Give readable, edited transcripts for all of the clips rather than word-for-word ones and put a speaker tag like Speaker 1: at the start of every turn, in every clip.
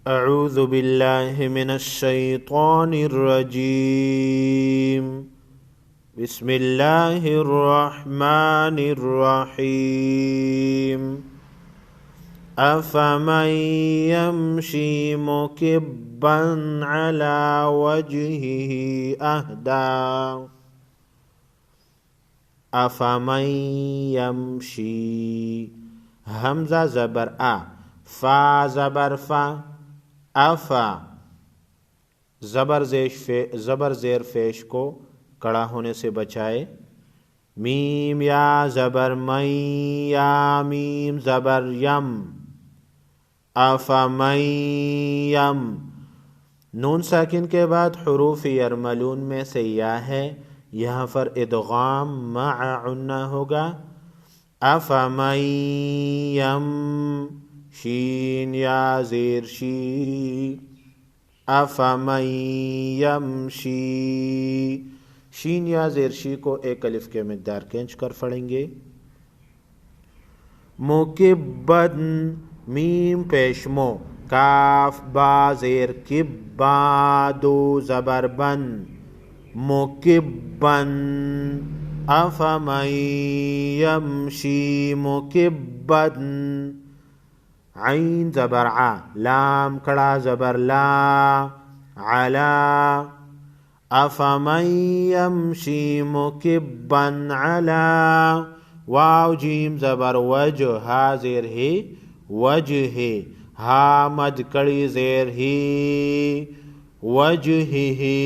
Speaker 1: अऊज़ु बिल्लाहि मिनश शैतानिर रजीम। बिस्मिल्लाहिर रहमानिर रहीम। अफ़मन यमशी मुकिब्बन अला वजहिही अहदा। अफ़मन यमशी, हमज़ा ज़बर आ, फ़ा ज़बर फ़ा, अफ़ा ज़बर ज़ेर फेश को कड़ा होने से बचाए। मीम या ज़बर मई, या मीम ज़बर यम, अफ़मन यम। नून साकिन के बाद हुरूफ यरमलून में से या है, यहाँ पर इदगाम मअ उन्ना होगा। अफ़मन यम, शीन या ज़ेर शी, अफ़मन यमशी। शीन या ज़ेर शी को एक अलिफ के मिक़दार खींच कर पढ़ेंगे। मुकिब्बन, मीम पेशमो, काफ बा ज़ेर किब्बा, दो ज़बर बन, मुकिब्बन। अफ़मन यमशी मुकिब्बन, ऐन ज़बर आ, लाम कड़ा ज़बर ला, अला। अफ़मन यमशी मुकिब्बन अला, वाव जीम ज़बर वज, हा ज़ेर ही, वजहे, हा मद कड़ी ज़ेर ही, वजहिही।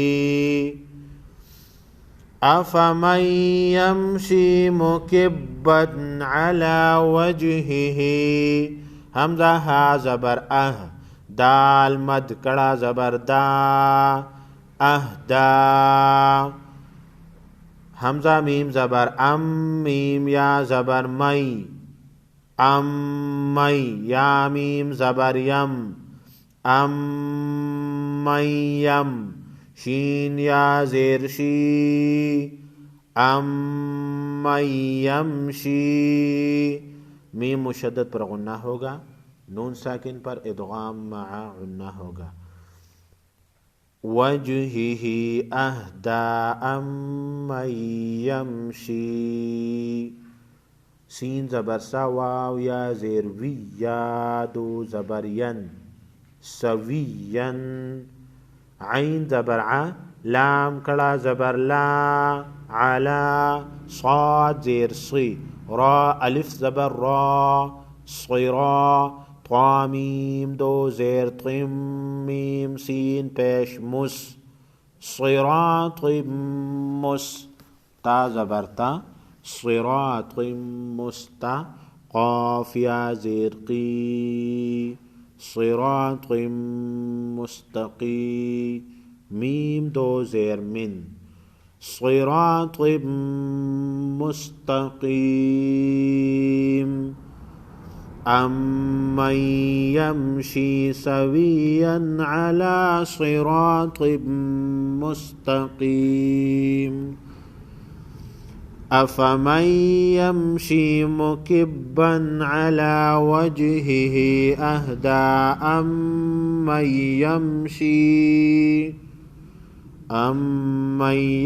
Speaker 1: अफ़मन यमशी मुकिब्बन अला वजहिही। हमज़ा हा ज़बर अह, दाल मद कड़ा ज़बर दा, अहदा। हमज़ा मीम ज़बर अम, मीम या ज़बर मई, अम मई, या मीम ज़बर यम, अम यम। शीन या ज़ेर शी, अम यमशी। मीम मुशद्दद पर गुन्ना होगा, नून साकिन पर इदगाम मअ गुन्ना होगा। वजहिही अहदा अम्मन यमशी। सीन ज़बर सा, वाव या ज़ेर वी, या दो ज़बर यन, सवियन। ऐन ज़बर आ, लाम कड़ा ज़बर ला, अला। साद ज़ेर सी, रा अलिफ ज़बर रा, सिरा। मीम दो ज़ेर तिम, मीम सीन पेश मुस, सिरातिम मुस। ता ज़बर ता, सिरातिम मुस्ता। क़ाफ या ज़ेर की, सिरातिम मुस्तकी। मीम दो ज़ेर मिन, सिरातिम मुस्तकीम। अम्मन यमशी सविय्यन अला सिरातिम मुस्तकीम। अफ़मन यमशी मुकिब्बन अला वजहिही अहदा अम्मन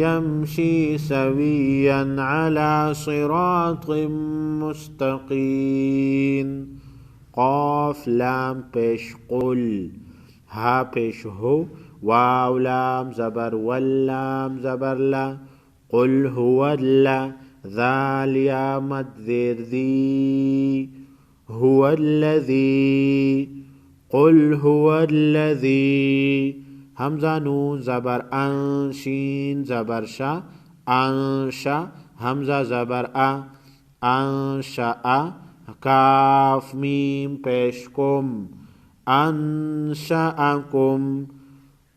Speaker 1: यमशी सविय्यन अला सिरातिम मुस्तकीम। क़ाफ लाम पेश कुल, हा पेश हो, वाव लाम ज़बर वल्लाम ज़बर ला, कुल हुवल्ला। ज़ाल या मद ज़ेर ज़ी, हुवल्लज़ी, कुल हुवल्लज़ी। हमज़ा नून ज़बर अन, शीन ज़बर शा, अंशा। हमज़ा ज़बर आ, अंशा आ। काफ मीम पेश कुम, अंशअकुम।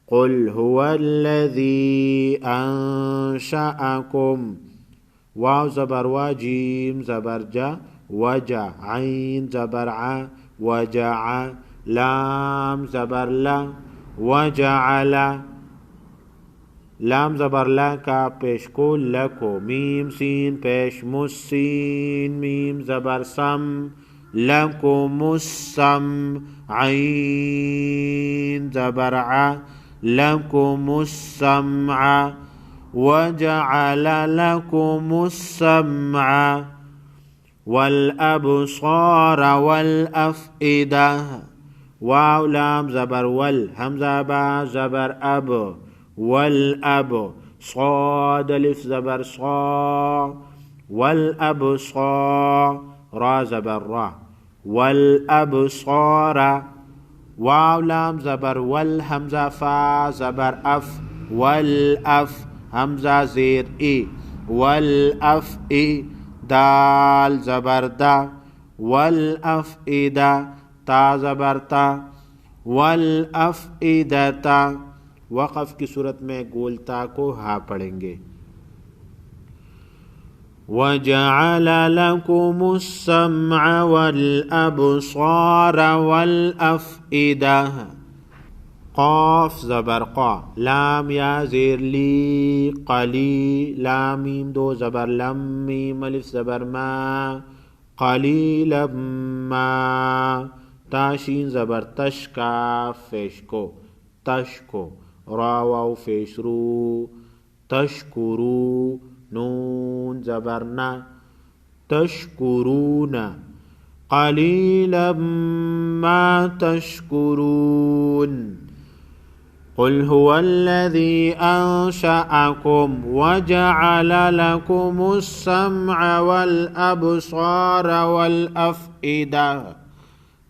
Speaker 1: कुल हुवल्लज़ी अंशअकुम। वाव ज़बर वा, जीम ज़बर जा, वजा। ऐन ज़बर आ, वजा। लाम ज़बर ला, वजअला। लाम ज़बर ला का पेश को लको। मीम सीन पेश मुस्सीन, मीम ज़बर सम, लकुमुस्सम। ऐन زبر ع لكم السمع وجعل لكم السمع والأبصار والأفئدة واو لام زبر وال همزة با زبر أب والأب صاد ألف زبر صا والأبصار را زبر را والأبصار واو لام زبر وال همزة فا زبر أف والأف همزة زير إي والأفئ دال زبر دا والأفئدة تا زبر تا والأفئدة वक़फ़ की सूरत में गोलता को हा पढ़ेंगे। वजअल लकुमुस्सम्अ वल्अब्सार वल्अफ़इदा क़ाफ़ ज़बर क़ा लाम या ज़ेर ली क़ली लाम मीम दो ज़बर लम मीम अलिफ ज़बर मा क़लीलन मा ताशीन ज़बर तश काफ़ पेश को तश को را واو فیشرو تشکرو نون زبرنا تشکرون قلیلا ما تشکرون قل هو الذي أنشأكم وجعل لكم السمع والأبصار والأفئدة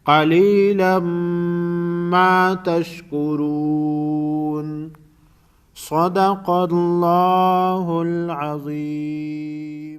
Speaker 1: قليلا ما تشكرون صدق الله العظيم.